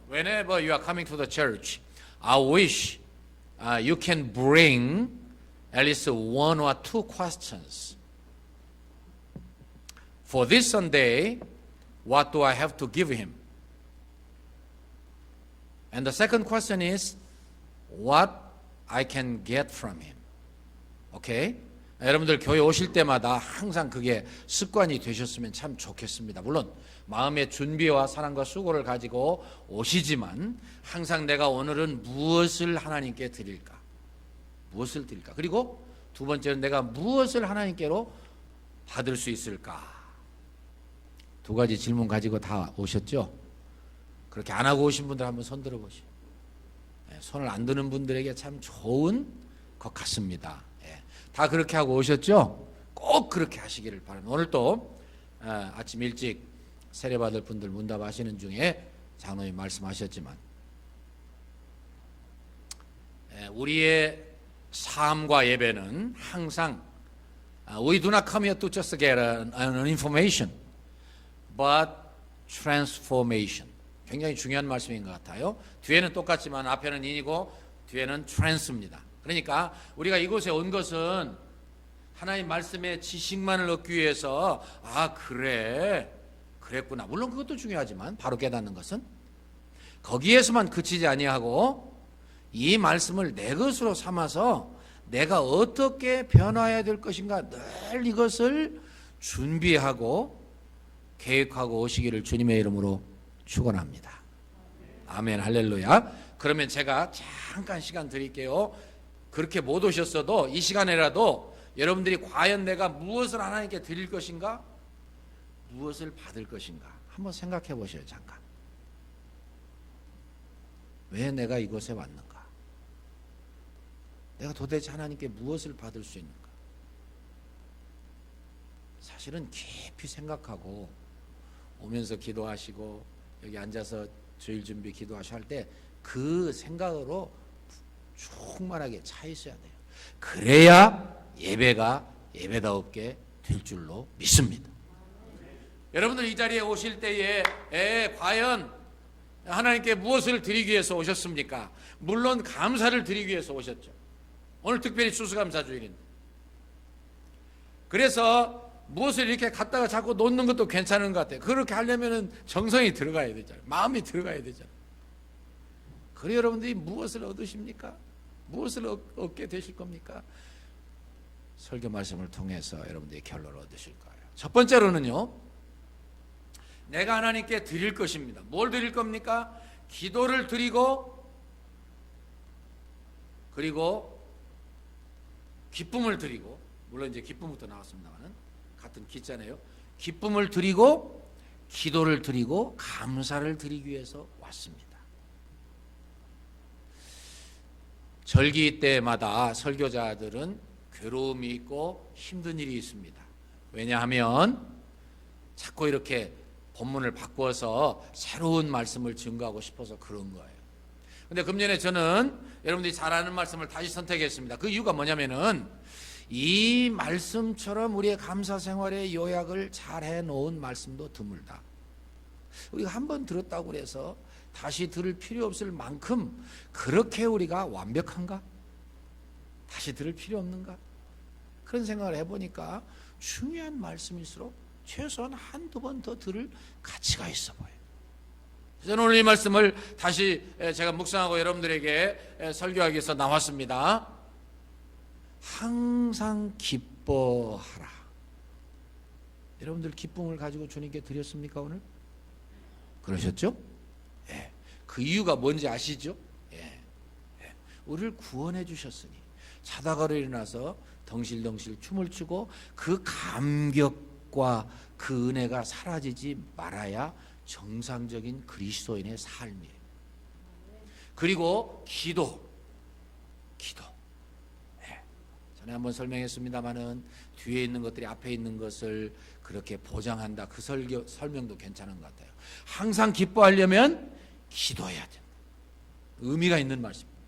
Whenever you are coming to the church, I wish you can bring at least one or two questions. For this Sunday, what do I have to give him? And the second question is, what I can get from him. Okay? 여러분들 교회 오실 때마다 항상 그게 습관이 되셨으면 참 좋겠습니다. 물론 마음의 준비와 사랑과 수고를 가지고 오시지만 항상 내가 오늘은 무엇을 하나님께 드릴까? 무엇을 드릴까? 그리고 두 번째는 내가 무엇을 하나님께로 받을 수 있을까? 두 가지 질문 가지고 다 오셨죠? 그렇게 안 하고 오신 분들 한번 손 들어보시죠. 손을 안 드는 분들에게 참 좋은 것 같습니다. 다 그렇게 하고 오셨죠? 꼭 그렇게 하시기를 바랍니다. 오늘 또 아침 일찍 세례받을 분들 문답하시는 중에 장로님 말씀하셨지만 우리의 삶과 예배는 항상 We do not come here to just get an information, but transformation. 굉장히 중요한 말씀인 것 같아요. 뒤에는 똑같지만 앞에는 in이고 뒤에는 trans입니다. 그러니까 우리가 이곳에 온 것은 하나님 말씀의 지식만을 얻기 위해서 그랬구나. 물론 그것도 중요하지만 바로 깨닫는 것은 거기에서만 그치지 아니하고 이 말씀을 내 것으로 삼아서 내가 어떻게 변화해야 될 것인가 늘 이것을 준비하고 계획하고 오시기를 주님의 이름으로 축원합니다. 아멘 할렐루야. 그러면 제가 잠깐 시간 드릴게요. 그렇게 못 오셨어도 이 시간에라도 여러분들이 과연 내가 무엇을 하나님께 드릴 것인가? 무엇을 받을 것인가? 한번 생각해 보셔요. 잠깐. 왜 내가 이곳에 왔는가? 내가 도대체 하나님께 무엇을 받을 수 있는가? 사실은 깊이 생각하고 오면서 기도하시고 여기 앉아서 주일 준비 기도하셔 할 때 그 생각으로 충만하게 차 있어야 돼요. 그래야 예배가 예배다웠게 될 줄로 믿습니다. 여러분들 이 자리에 오실 때에 과연 하나님께 무엇을 드리기 위해서 오셨습니까? 물론 감사를 드리기 위해서 오셨죠. 오늘 특별히 추수감사주일인데. 그래서 무엇을 이렇게 갖다가 자꾸 놓는 것도 괜찮은 것 같아요. 그렇게 하려면 정성이 들어가야 되잖아요. 마음이 들어가야 되잖아요. 그래 여러분들이 무엇을 얻으십니까? 무엇을 얻게 되실 겁니까? 설교 말씀을 통해서 여러분들이 결론을 얻으실 거예요. 첫 번째로는요, 내가 하나님께 드릴 것입니다. 뭘 드릴 겁니까? 기도를 드리고 그리고 기쁨을 드리고, 물론 이제 기쁨부터 나왔습니다만은 같은 기잖아요. 기쁨을 드리고 기도를 드리고 감사를 드리기 위해서 왔습니다. 절기 때마다 설교자들은 괴로움이 있고 힘든 일이 있습니다. 왜냐하면 자꾸 이렇게 본문을 바꿔서 새로운 말씀을 증거하고 싶어서 그런 거예요. 근데 금년에 저는 여러분들이 잘 아는 말씀을 다시 선택했습니다. 그 이유가 뭐냐면은 이 말씀처럼 우리의 감사 생활의 요약을 잘 해놓은 말씀도 드물다. 우리가 한 번 들었다고 해서 다시 들을 필요 없을 만큼 그렇게 우리가 완벽한가? 다시 들을 필요 없는가? 그런 생각을 해보니까 중요한 말씀일수록 최소한 한두 번 더 들을 가치가 있어 보여요. 저는 오늘 이 말씀을 다시 제가 묵상하고 여러분들에게 설교하기 위해서 나왔습니다. 항상 기뻐하라. 여러분들 기쁨을 가지고 주님께 드렸습니까 오늘? 그러셨죠? 예. 그 이유가 뭔지 아시죠? 예. 예. 우리를 구원해 주셨으니 자다가 일어나서 덩실덩실 춤을 추고 그 감격과 그 은혜가 사라지지 말아야 정상적인 그리스도인의 삶이에요. 그리고 기도. 예. 전에 한번 설명했습니다마는 뒤에 있는 것들이 앞에 있는 것을 그렇게 보장한다. 그 설명도 괜찮은 것 같아요. 항상 기뻐하려면 기도해야 된다. 의미가 있는 말씀입니다.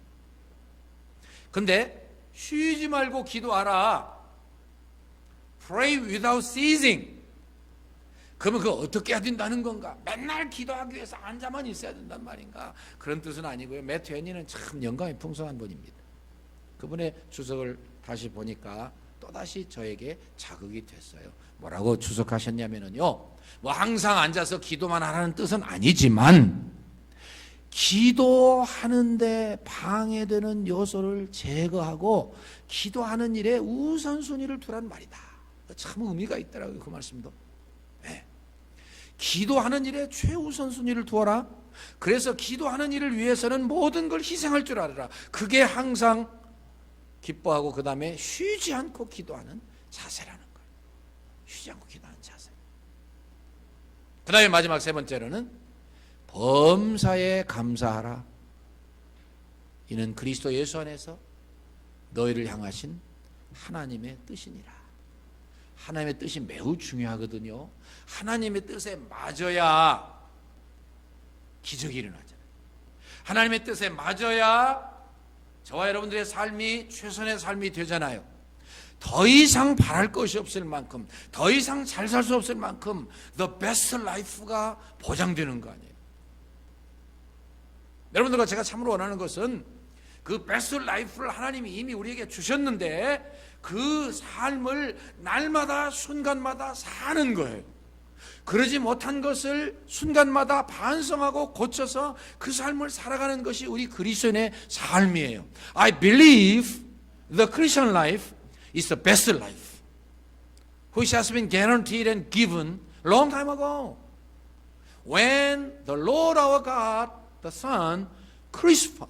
근데 쉬지 말고 기도하라. Pray without ceasing. 그러면 그거 어떻게 해야 된다는 건가? 맨날 기도하기 위해서 앉아만 있어야 된단 말인가? 그런 뜻은 아니고요. 매트 헤니는 참 영감이 풍성한 분입니다. 그분의 주석을 다시 보니까 또다시 저에게 자극이 됐어요. 뭐라고 주석하셨냐면요, 뭐 항상 앉아서 기도만 하라는 뜻은 아니지만 기도하는데 방해되는 요소를 제거하고 기도하는 일에 우선순위를 두란 말이다. 참 의미가 있더라고요, 그 말씀도. 네. 기도하는 일에 최우선순위를 두어라. 그래서 기도하는 일을 위해서는 모든 걸 희생할 줄 알아라. 그게 항상 기뻐하고 그 다음에 쉬지 않고 기도하는 자세라는 거예요. 쉬지 않고 기도하는 자세. 그 다음에 마지막 세 번째로는 범사에 감사하라. 이는 그리스도 예수 안에서 너희를 향하신 하나님의 뜻이니라. 하나님의 뜻이 매우 중요하거든요. 하나님의 뜻에 맞아야 기적이 일어나잖아요. 하나님의 뜻에 맞아야 저와 여러분들의 삶이 최선의 삶이 되잖아요. 더 이상 바랄 것이 없을 만큼, 더 이상 잘 살 수 없을 만큼 the best life가 보장되는 거 아니에요. 여러분들과 제가 참으로 원하는 것은 그 베스트 라이프를 하나님이 이미 우리에게 주셨는데 그 삶을 날마다 순간마다 사는 거예요. 그러지 못한 것을 순간마다 반성하고 고쳐서 그 삶을 살아가는 것이 우리 그리스도인의 삶이에요. I believe the Christian life is the best life, which has been guaranteed and given long time ago, when the Lord our God, the Son,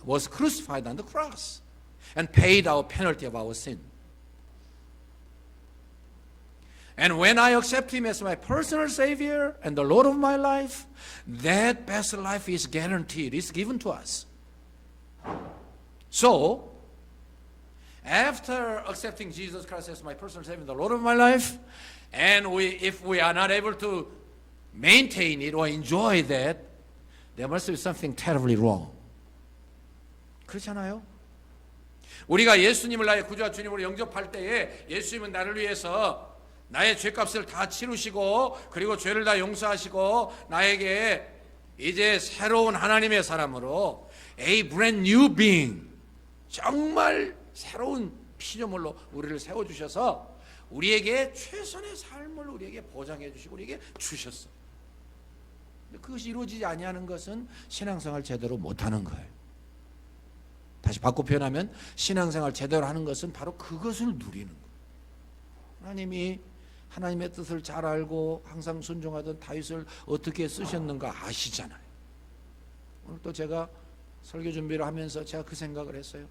was crucified on the cross and paid our penalty of our sin. And when I accept Him as my personal Savior and the Lord of my life, that best life is guaranteed, is given to us. So, after accepting Jesus Christ as my personal Savior and the Lord of my life, and if we are not able to maintain it or enjoy that, there must be something terribly wrong. 그렇잖아요? 우리가 예수님을 나의 구주와 주님으로 영접할 때에 예수님은 나를 위해서 나의 죄값을 다 치르시고 그리고 죄를 다 용서하시고 나에게 이제 새로운 하나님의 사람으로 a brand new being, 정말 새로운 피조물로 우리를 세워주셔서 우리에게 최선의 삶을 우리에게 보장해 주시고 우리에게 주셨어요. 그것이 이루어지지 아니하는 것은 신앙생활 제대로 못하는 거예요. 다시 바꿔 표현하면 신앙생활 제대로 하는 것은 바로 그것을 누리는 거예요. 하나님이 하나님의 뜻을 잘 알고 항상 순종하던 다윗을 어떻게 쓰셨는가 아시잖아요. 오늘 또 제가 설교 준비를 하면서 제가 그 생각을 했어요.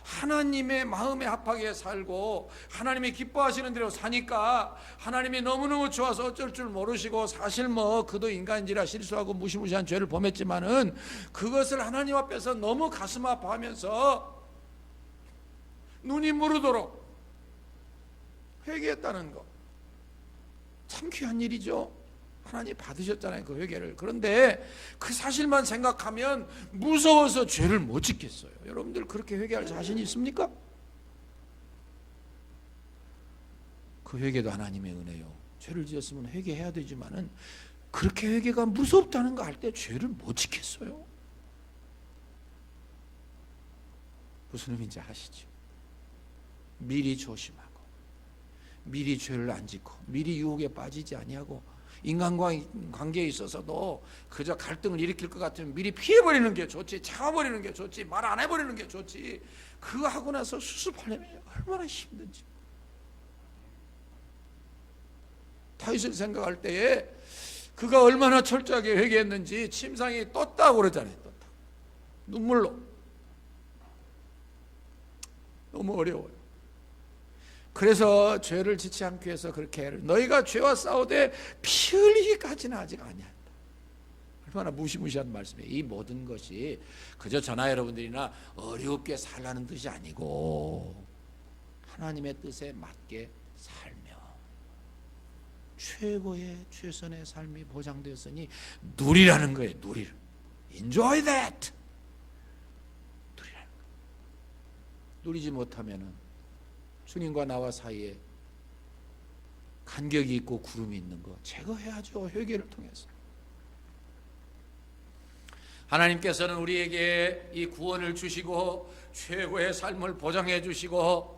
하나님의 마음에 합하게 살고 하나님이 기뻐하시는 대로 사니까 하나님이 너무너무 좋아서 어쩔 줄 모르시고, 사실 뭐 그도 인간인지라 실수하고 무시무시한 죄를 범했지만은 그것을 하나님 앞에서 너무 가슴 아파하면서 눈이 무르도록 회개했다는 거 참 귀한 일이죠. 하나님 받으셨잖아요, 그 회개를. 그런데 그 사실만 생각하면 무서워서 죄를 못 짓겠어요. 여러분들 그렇게 회개할 자신이 있습니까? 그 회개도 하나님의 은혜요. 죄를 지었으면 회개해야 되지만은 그렇게 회개가 무섭다는 거 알 때 죄를 못 짓겠어요. 무슨 의미인지 아시죠? 미리 조심하고 미리 죄를 안 짓고 미리 유혹에 빠지지 아니하고 인간관계에 있어서도 그저 갈등을 일으킬 것 같으면 미리 피해버리는 게 좋지, 참아버리는 게 좋지, 말 안 해버리는 게 좋지. 그거 하고 나서 수습하려면 얼마나 힘든지. 다윗을 생각할 때에 그가 얼마나 철저하게 회개했는지 침상이 떴다고 그러잖아요. 떴다. 눈물로. 너무 어려워요. 그래서 죄를 짓지 않기 위해서 그렇게 해를, 너희가 죄와 싸우되 피 흘리기까지는 아직 아니야. 얼마나 무시무시한 말씀이에요. 이 모든 것이 그저 저나 여러분들이나 어렵게 살라는 뜻이 아니고 하나님의 뜻에 맞게 살며 최고의 최선의 삶이 보장되었으니 누리라는 거예요. 누리라. Enjoy that. 누리라는 거예요. 누리지 못하면은 주님과 나와 사이에 간격이 있고 구름이 있는 거 제거해야죠. 회개를 통해서. 하나님께서는 우리에게 이 구원을 주시고 최고의 삶을 보장해 주시고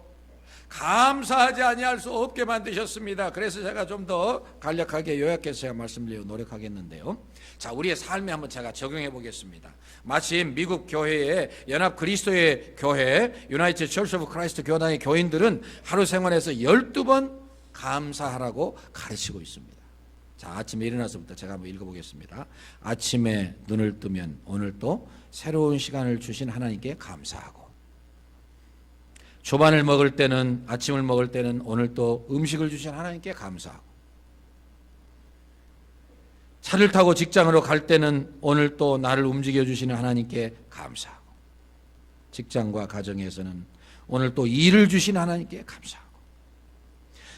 감사하지 아니할 수 없게 만드셨습니다. 그래서 제가 좀 더 간략하게 요약해서 제가 말씀드리려 노력하겠는데요. 자, 우리의 삶에 한번 제가 적용해 보겠습니다. 마침 미국 교회의 연합 그리스도의 교회 유나이티드 처치 오브 크라이스트 교단의 교인들은 하루 생활에서 12번 감사하라고 가르치고 있습니다. 자, 아침에 일어나서부터 제가 한번 읽어보겠습니다. 아침에 눈을 뜨면 오늘 또 새로운 시간을 주신 하나님께 감사하고, 초반을 먹을 때는, 아침을 먹을 때는 오늘 또 음식을 주신 하나님께 감사하고, 차를 타고 직장으로 갈 때는 오늘 또 나를 움직여 주시는 하나님께 감사하고, 직장과 가정에서는 오늘 또 일을 주신 하나님께 감사하고,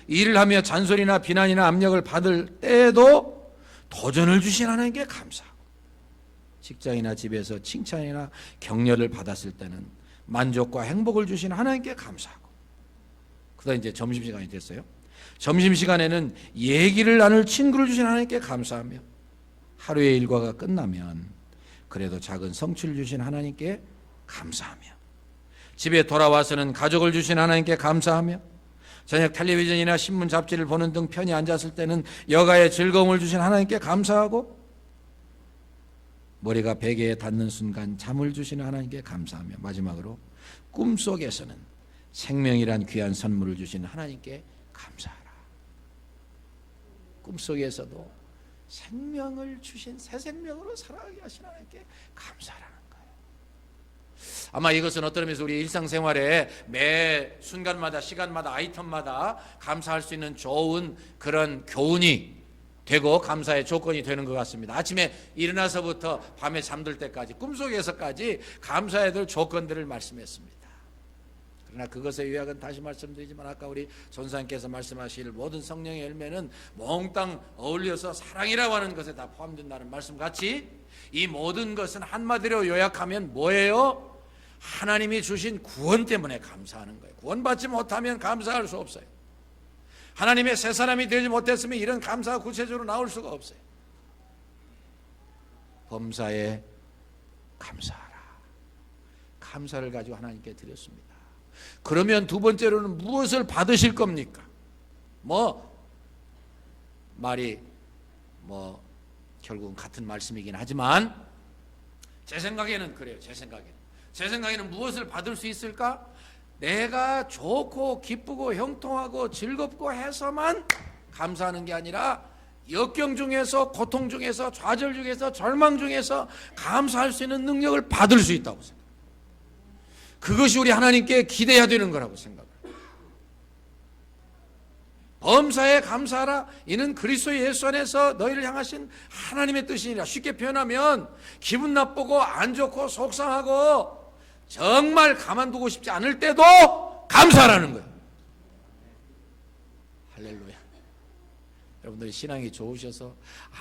일을 하며 잔소리나 비난이나 압력을 받을 때에도 도전을 주신 하나님께 감사하고, 직장이나 집에서 칭찬이나 격려를 받았을 때는 만족과 행복을 주신 하나님께 감사하고, 그다음 이제 점심시간이 됐어요. 점심시간에는 얘기를 나눌 친구를 주신 하나님께 감사하며, 하루의 일과가 끝나면 그래도 작은 성취를 주신 하나님께 감사하며, 집에 돌아와서는 가족을 주신 하나님께 감사하며, 저녁 텔레비전이나 신문 잡지를 보는 등 편히 앉았을 때는 여가의 즐거움을 주신 하나님께 감사하고, 머리가 베개에 닿는 순간 잠을 주시는 하나님께 감사하며, 마지막으로 꿈속에서는 생명이란 귀한 선물을 주시는 하나님께 감사하라. 꿈속에서도 생명을 주신 새 생명으로 살아가게 하신 하나님께 감사하라는 거예요. 아마 이것은 어떤 의미에서 우리 일상생활에 매 순간마다 시간마다 아이템마다 감사할 수 있는 좋은 그런 교훈이 되고 감사의 조건이 되는 것 같습니다. 아침에 일어나서부터 밤에 잠들 때까지 꿈속에서까지 감사해야 될 조건들을 말씀했습니다. 그러나 그것의 요약은 다시 말씀드리지만, 아까 우리 전사님께서 말씀하실 모든 성령의 열매는 몽땅 어울려서 사랑이라고 하는 것에 다 포함된다는 말씀 같이, 이 모든 것은 한마디로 요약하면 뭐예요? 하나님이 주신 구원 때문에 감사하는 거예요. 구원받지 못하면 감사할 수 없어요. 하나님의 새 사람이 되지 못했으면 이런 감사가 구체적으로 나올 수가 없어요. 범사에 감사하라. 감사를 가지고 하나님께 드렸습니다. 그러면 두 번째로는 무엇을 받으실 겁니까? 말이 결국은 같은 말씀이긴 하지만 제 생각에는 그래요. 제 생각에는 무엇을 받을 수 있을까? 내가 좋고 기쁘고 형통하고 즐겁고 해서만 감사하는 게 아니라 역경 중에서, 고통 중에서, 좌절 중에서, 절망 중에서 감사할 수 있는 능력을 받을 수 있다고 생각합니다. 그것이 우리 하나님께 기대해야 되는 거라고 생각합니다. 범사에 감사하라. 이는 그리스도 예수 안에서 너희를 향하신 하나님의 뜻이니라. 쉽게 표현하면 기분 나쁘고 안 좋고 속상하고 정말 가만두고 싶지 않을 때도 감사하라는 거예요. 할렐루야. 여러분들이 신앙이 좋으셔서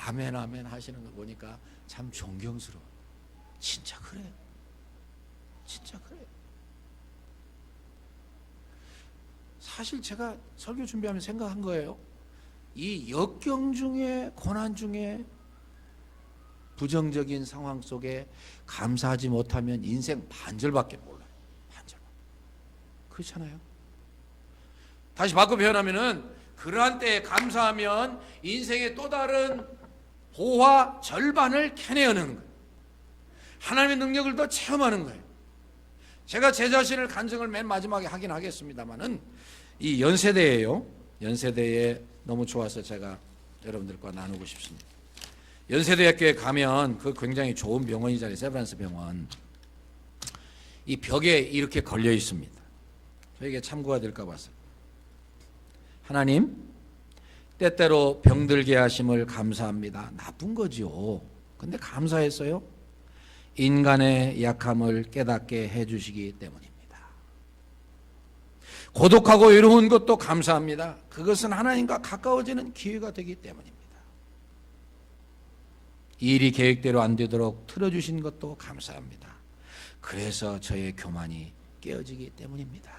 아멘 아멘 하시는 거 보니까 참 존경스러워. 진짜 그래요. 진짜 그래요. 사실 제가 설교 준비하면서 생각한 거예요. 이 역경 중에, 고난 중에, 부정적인 상황 속에 감사하지 못하면 인생 반절밖에 몰라요. 반절. 그렇잖아요. 다시 바꿔 표현하면은, 그러한 때에 감사하면 인생의 또 다른 보화 절반을 캐내어내는 거예요. 하나님의 능력을 더 체험하는 거예요. 제가 제 자신을 간증을 맨 마지막에 하긴 하겠습니다만은, 이 연세대예요. 연세대에 너무 좋아서 제가 여러분들과 나누고 싶습니다. 연세대학교에 가면 그 굉장히 좋은 병원이잖아요. 세브란스 병원. 이 벽에 이렇게 걸려 있습니다. 저에게 참고가 될까 봐서. 하나님, 때때로 병들게 하심을 감사합니다. 나쁜 거지요. 근데 감사했어요. 인간의 약함을 깨닫게 해주시기 때문입니다. 고독하고 외로운 것도 감사합니다. 그것은 하나님과 가까워지는 기회가 되기 때문입니다. 일이 계획대로 안 되도록 틀어주신 것도 감사합니다. 그래서 저의 교만이 깨어지기 때문입니다.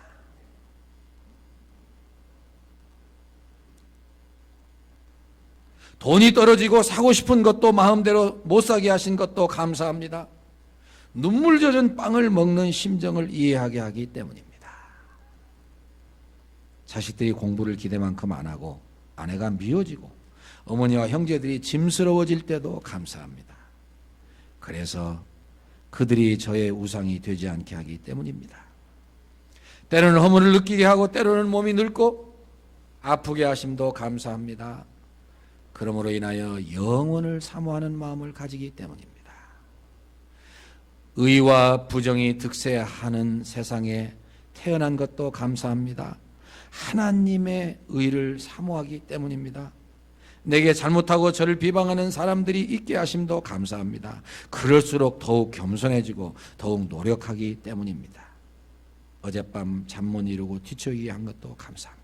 돈이 떨어지고 사고 싶은 것도 마음대로 못 사게 하신 것도 감사합니다. 눈물 젖은 빵을 먹는 심정을 이해하게 하기 때문입니다. 자식들이 공부를 기대만큼 안 하고 아내가 미워지고 어머니와 형제들이 짐스러워질 때도 감사합니다. 그래서 그들이 저의 우상이 되지 않게 하기 때문입니다. 때로는 허물을 느끼게 하고 때로는 몸이 늙고 아프게 하심도 감사합니다. 그러므로 인하여 영원을 사모하는 마음을 가지기 때문입니다. 의와 부정이 득세하는 세상에 태어난 것도 감사합니다. 하나님의 의를 사모하기 때문입니다. 내게 잘못하고 저를 비방하는 사람들이 있게 하심도 감사합니다. 그럴수록 더욱 겸손해지고 더욱 노력하기 때문입니다. 어젯밤 잠 못 이루고 뒤척이게 한 것도 감사합니다.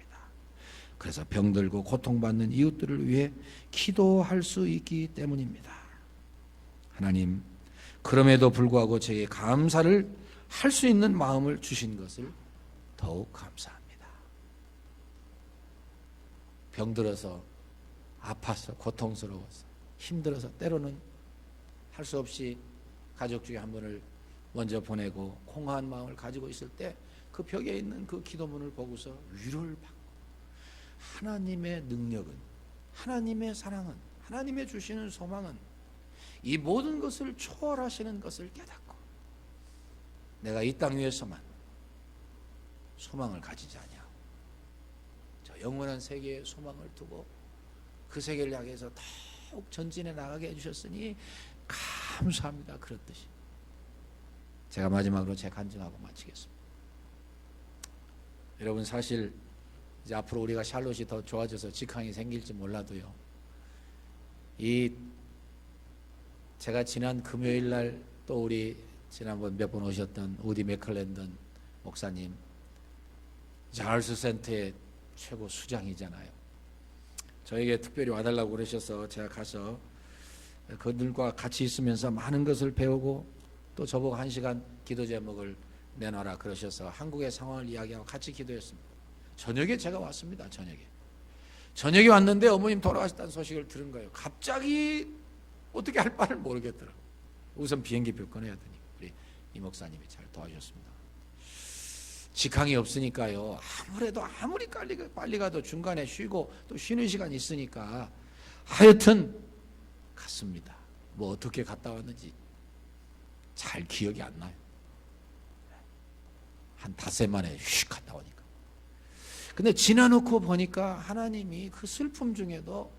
그래서 병들고 고통받는 이웃들을 위해 기도할 수 있기 때문입니다. 하나님, 그럼에도 불구하고 저에게 감사를 할 수 있는 마음을 주신 것을 더욱 감사합니다. 병들어서 아파서 고통스러워서 힘들어서 때로는 할 수 없이 가족 중에 한 분을 먼저 보내고 공허한 마음을 가지고 있을 때 그 벽에 있는 그 기도문을 보고서 위로를 받고 하나님의 능력은, 하나님의 사랑은, 하나님의 주시는 소망은 이 모든 것을 초월하시는 것을 깨닫고 내가 이 땅 위에서만 소망을 가지지 아니하고 저 영원한 세계에 소망을 두고 그 세계를 향해서 더욱 전진해 나가게 해주셨으니 감사합니다. 그렇듯이 제가 마지막으로 제 간증하고 마치겠습니다. 여러분, 사실 이제 앞으로 우리가 샬롯이 더 좋아져서 직항이 생길지 몰라도요, 제가 지난 금요일 날 또 우리 지난번 몇 번 오셨던 우디 맥클랜던 목사님, charles 센터의 최고 수장이잖아요. 저에게 특별히 와달라고 그러셔서 제가 가서 그들과 같이 있으면서 많은 것을 배우고 또 저보고 1시간 기도 제목을 내놔라 그러셔서 한국의 상황을 이야기하고 같이 기도했습니다. 저녁에 제가 왔습니다. 저녁에 왔는데 어머님 돌아가셨다는 소식을 들은 거예요. 갑자기 어떻게 할 바를 모르겠더라고요. 우선 비행기표 끊어야 되니 우리 이 목사님이 잘 도와주셨습니다. 직항이 없으니까요, 아무래도 아무리 빨리 가도 중간에 쉬고 또 쉬는 시간이 있으니까 하여튼 갔습니다. 뭐 어떻게 갔다 왔는지 잘 기억이 안 나요. 한 닷새 만에 휙 갔다 오니까. 근데 지나놓고 보니까 하나님이 그 슬픔 중에도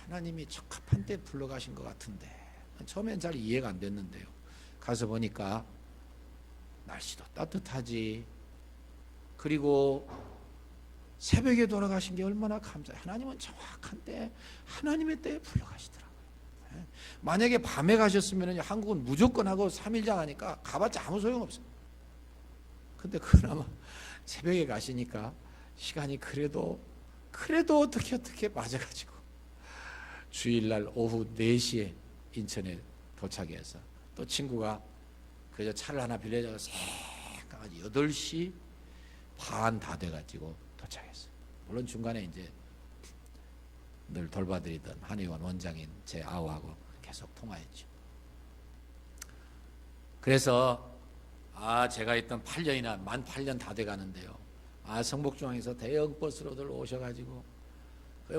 하나님이 적합한 때 불러가신 것 같은데, 처음엔 잘 이해가 안 됐는데요, 가서 보니까 날씨도 따뜻하지, 그리고 새벽에 돌아가신 게 얼마나 감사해요. 하나님은 정확한 때, 하나님의 때에 불러가시더라고요. 만약에 밤에 가셨으면 한국은 무조건 하고 3일장 하니까 가봤자 아무 소용없어요. 근데 그나마 새벽에 가시니까 시간이 그래도 어떻게 맞아가지고 주일날 오후 4시에 인천에 도착해서 또 친구가 그래서 차를 하나 빌려줘서 새까지 8시 반 다 돼가지고 도착했어요. 물론 중간에 이제 늘 돌봐드리던 한의원 원장인 제 아우하고 계속 통화했죠. 그래서 제가 있던 8년이나 만 8년 다 돼가는데요, 성북중앙에서 대형 버스로들 오셔가지고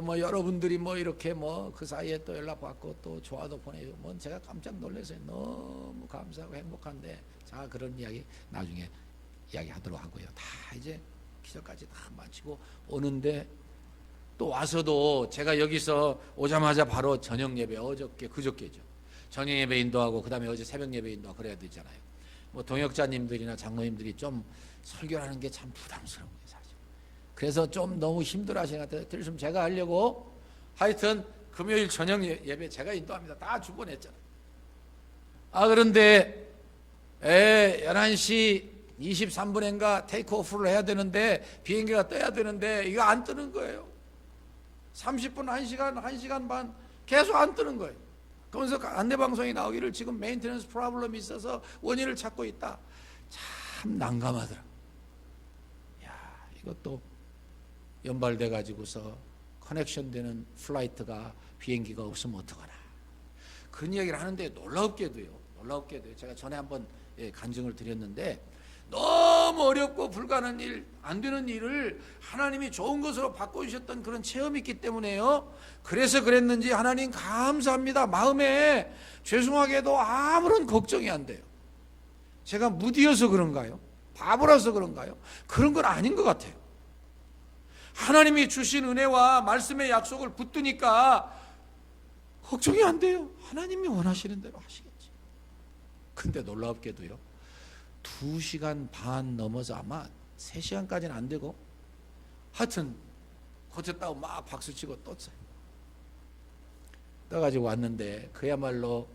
뭐 여러분들이 뭐 이렇게 뭐 그 사이에 또 연락 받고 또 좋아도 보내주고 뭐 제가 깜짝 놀라서요. 너무 감사하고 행복한데, 자, 그런 이야기 나중에 이야기하도록 하고요. 다 이제 기도까지 다 마치고 오는데 또 와서도 제가 여기서 오자마자 바로 저녁 예배, 그저께죠. 저녁 예배 인도하고 그다음에 어제 새벽 예배 인도하고 그래야 되잖아요. 뭐 동역자님들이나 장로님들이 좀 설교하는 게 참 부담스러운 거예요, 사실. 그래서 좀 너무 힘들어하시는 것 같아요. 그래서 제가 하려고 하여튼 금요일 저녁 예배 제가 인도합니다. 다 주권했잖아요. 그런데 11시 23분인가 테이크오프를 해야 되는데 비행기가 떠야 되는데 이거 안 뜨는 거예요. 30분, 1시간 반 계속 안 뜨는 거예요. 그러면서 안내방송이 나오기를 지금 메인테넌스 프로블럼이 있어서 원인을 찾고 있다. 참 난감하더라. 이것도 연발돼 가지고서 커넥션 되는 플라이트가 비행기가 없으면 어떡하나. 그런 이야기를 하는데 놀랍게도요. 제가 전에 한번 간증을 드렸는데 너무 어렵고 불가능한 일, 안 되는 일을 하나님이 좋은 것으로 바꿔주셨던 그런 체험이 있기 때문에요. 그래서 그랬는지 하나님 감사합니다. 마음에 죄송하게도 아무런 걱정이 안 돼요. 제가 무디어서 그런가요? 바보라서 그런가요? 그런 건 아닌 것 같아요. 하나님이 주신 은혜와 말씀의 약속을 붙드니까 걱정이 안 돼요. 하나님이 원하시는 대로 하시겠지. 근데 놀랍게도요, 2시간 반 넘어서 아마 3시간까지는 안 되고, 하여튼 고쳤다고 막 박수치고 떠가지고 왔는데, 그야말로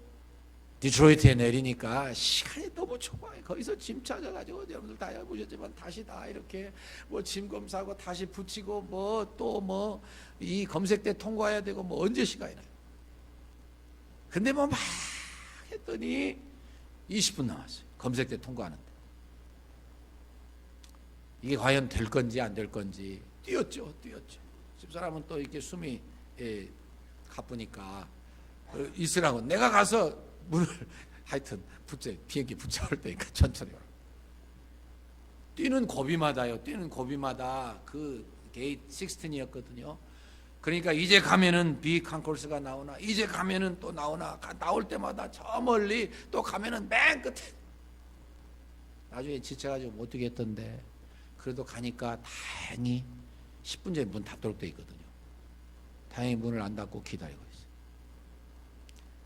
디트로이트에 내리니까 시간이 너무 좁아요. 거기서 짐 찾아가지고, 여러분들 다 해보셨지만 다시 다 이렇게 뭐 짐 검사하고 다시 붙이고 뭐 또 뭐 이 검색대 통과해야 되고 뭐 언제 시간이 나요. 근데 뭐 막 했더니 20분 남았어요. 검색대 통과하는데. 이게 과연 될 건지 안 될 건지 뛰었죠. 집사람은 또 이렇게 숨이 가쁘니까 있으라고 내가 가서 문을 하여튼 비행기 붙잡을 때니까 천천히 오라. 뛰는 고비마다 그 게이트 16이었거든요. 그러니까 이제 가면은 비 컨코스가 나오나, 이제 가면은 또 나오나, 나올 때마다 저 멀리 또 가면은 맨 끝에. 나중에 지쳐가지고 못 뛰겠던데 그래도 가니까 다행히 10분 전에 문 닫도록 돼 있거든요. 다행히 문을 안 닫고 기다리고 있어요.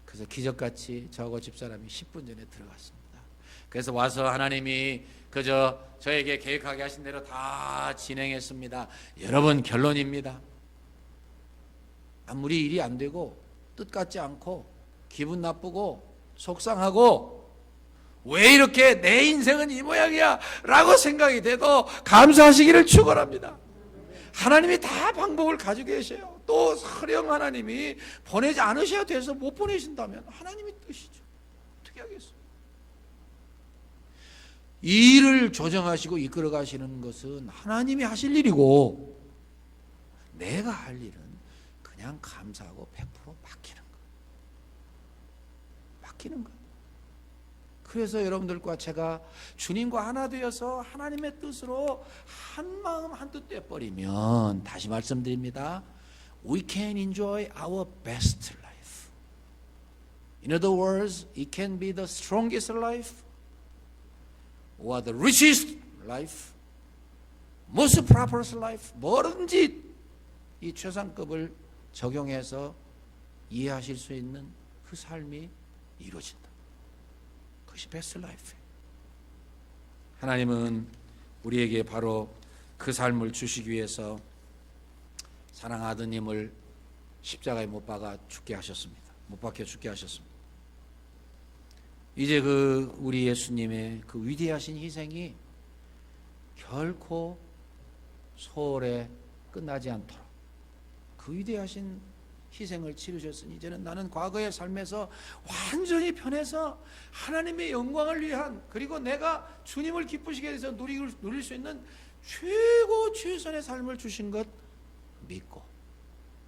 그래서 기적같이 저하고 집사람이 10분 전에 들어갔습니다. 그래서 와서 하나님이 그저 저에게 계획하게 하신 대로 다 진행했습니다. 여러분, 결론입니다. 아무리 일이 안 되고 뜻 같지 않고 기분 나쁘고 속상하고 왜 이렇게 내 인생은 이 모양이야 라고 생각이 돼도 감사하시기를 축원합니다. 하나님이 다 방법을 가지고 계셔요. 또 설령 하나님이 보내지 않으셔야 돼서 못 보내신다면 하나님이 뜻이죠. 어떻게 하겠어요? 이 일을 조정하시고 이끌어 가시는 것은 하나님이 하실 일이고, 내가 할 일은 그냥 감사하고 100% 맡기는 거. 그래서 여러분들과 제가 주님과 하나 되어서 하나님의 뜻으로 한 마음 한 뜻 되어버리면, 다시 말씀드립니다, we can enjoy our best life. In other words, it can be the strongest life or the richest life, most prosperous life. 뭐든지 이 최상급을 적용해서 이해하실 수 있는 그 삶이 이루어진다. 그것이 베스트 라이프예요. 하나님은 우리에게 바로 그 삶을 주시기 위해서 사랑 아드님을 십자가에 못 박아 죽게 하셨습니다. 못 박혀 죽게 하셨습니다. 이제 그 우리 예수님의 그 위대하신 희생이 결코 소홀에 끝나지 않도록 그 위대하신 희생을 치르셨으니 이제는 나는 과거의 삶에서 완전히 변해서 하나님의 영광을 위한, 그리고 내가 주님을 기쁘시게 해서 누릴 수 있는 최고 최선의 삶을 주신 것 믿고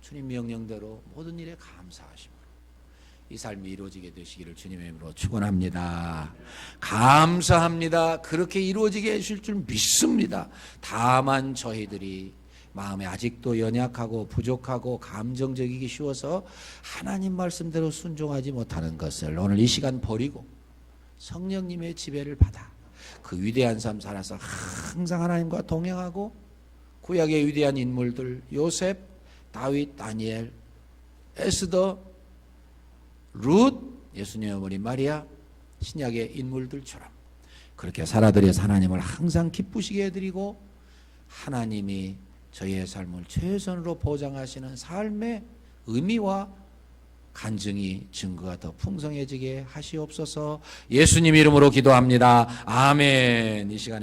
주님 명령대로 모든 일에 감사하심으로 이 삶이 이루어지게 되시기를 주님의 이름으로 축원합니다. 감사합니다. 그렇게 이루어지게 해주실 줄 믿습니다. 다만 저희들이 마음에 아직도 연약하고 부족하고 감정적이기 쉬워서 하나님 말씀대로 순종하지 못하는 것을 오늘 이 시간 버리고 성령님의 지배를 받아 그 위대한 삶 살아서 항상 하나님과 동행하고 구약의 위대한 인물들 요셉, 다윗, 다니엘, 에스더, 룻, 예수님의 어머니 마리아, 신약의 인물들처럼 그렇게 살아들여서 하나님을 항상 기쁘시게 해드리고 하나님이 저희의 삶을 최선으로 보장하시는 삶의 의미와 간증이 증거가 더 풍성해지게 하시옵소서. 예수님 이름으로 기도합니다. 아멘. 이 시간에